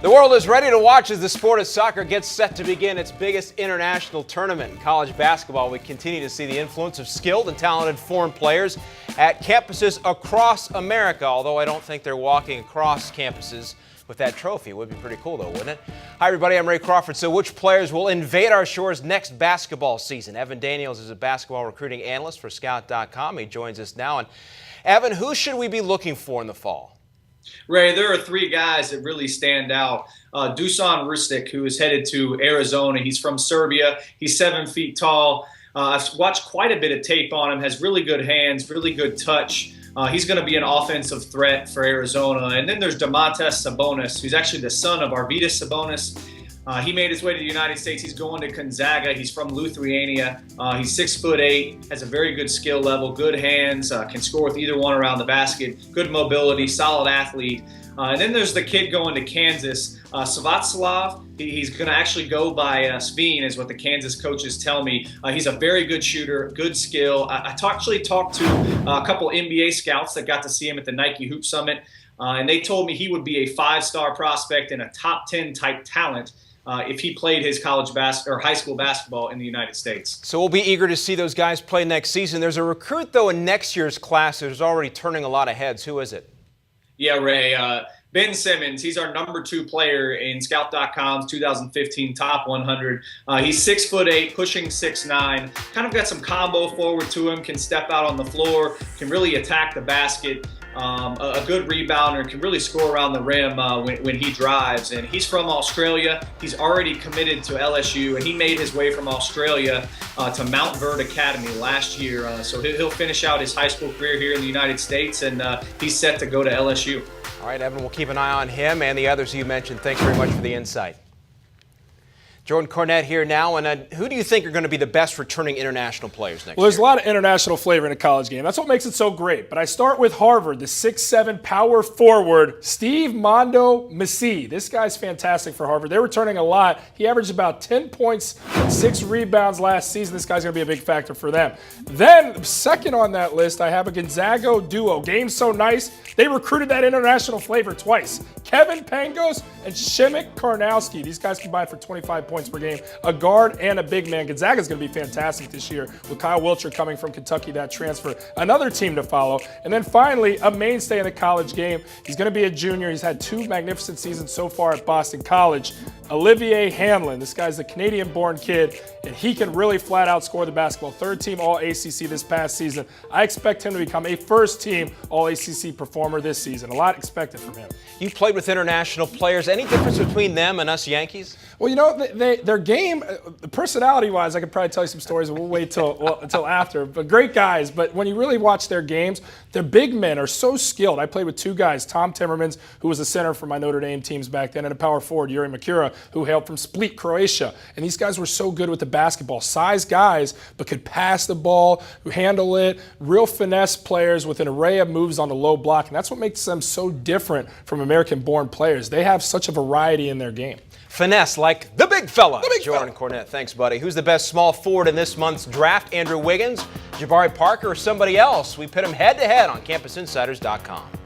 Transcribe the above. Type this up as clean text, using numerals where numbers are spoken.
The world is ready to watch as the sport of soccer gets set to begin its biggest international tournament. In college basketball, we continue to see the influence of skilled and talented foreign players at campuses across America, although I don't think they're walking across campuses with that trophy. It would be pretty cool, though, wouldn't it? Hi, everybody. I'm Ray Crawford. So which players will invade our shores next basketball season? Evan Daniels is a basketball recruiting analyst for Scout.com. He joins us now. And Evan, who should we be looking for in the fall? Ray, there are three guys that really stand out. Dusan Rustic, who is headed to Arizona. He's from Serbia. He's 7 feet tall. I've watched quite a bit of tape on him. Has really good hands, really good touch. He's going to be an offensive threat for Arizona. And then there's Domantas Sabonis, who's actually the son of Arvydas Sabonis. He made his way to the United States. He's going to Gonzaga. He's from Lithuania. He's 6'8", has a very good skill level, good hands, can score with either one around the basket, good mobility, solid athlete. And then there's the kid going to Kansas, Svatslav. He's going to actually go by Sveen, is what the Kansas coaches tell me. He's a very good shooter, good skill. I actually talked to a couple NBA scouts that got to see him at the Nike Hoop Summit, and they told me he would be a 5-star prospect and a top 10 type talent if he played his college or high school basketball in the United States. So we'll be eager to see those guys play next season. There's a recruit, though, in next year's class who's already turning a lot of heads. Who is it? Yeah, Ray. Ben Simmons, he's our number 2 player in Scout.com's 2015 Top 100. He's 6'8", pushing 6'9", kind of got some combo forward to him, can step out on the floor, can really attack the basket. A good rebounder, can really score around the rim when he drives. And he's from Australia. He's already committed to LSU, and he made his way from Australia to Mount Verde Academy last year. So he'll finish out his high school career here in the United States, and he's set to go to LSU. All right, Evan, we'll keep an eye on him and the others you mentioned. Thanks very much for the insight. Jordan Cornette here now, and who do you think are going to be the best returning international players next year? Well, there's a lot of international flavor in a college game. That's what makes it so great. But I start with Harvard, the 6'7" power forward, Steve Mondo Messi. This guy's fantastic for Harvard. They're returning a lot. He averaged about 10 points and 6 rebounds last season. This guy's going to be a big factor for them. Then, second on that list, I have a Gonzaga duo. Game's so nice, they recruited that international flavor twice. Kevin Pangos and Szymek Karnowski. These guys combined for 25 points per game, a guard and a big man. Gonzaga is going to be fantastic this year with Kyle Wiltshire coming from Kentucky, that transfer. Another team to follow. And then finally, a mainstay in the college game. He's going to be a junior. He's had 2 magnificent seasons so far at Boston College. Olivier Hamlin. This guy's a Canadian-born kid, and he can really flat out score the basketball. 3rd-team All-ACC this past season. I expect him to become a 1st-team All-ACC performer this season. A lot expected from him. You played with international players. Any difference between them and us Yankees? Well, you know, their game, personality-wise, I could probably tell you some stories, but we'll wait until after. But great guys. But when you really watch their games, their big men are so skilled. I played with 2 guys, Tom Timmermans, who was a center for my Notre Dame teams back then, and a power forward, Yuri Makura, who hailed from Split, Croatia. And these guys were so good with the basketball. Size guys, but could pass the ball, handle it, real finesse players with an array of moves on the low block. And that's what makes them so different from American-born players. They have such a variety in their game. Finesse like the big fella, Jordan Cornette. Thanks, buddy. Who's the best small forward in this month's draft? Andrew Wiggins, Jabari Parker, or somebody else? We pit them head-to-head on CampusInsiders.com.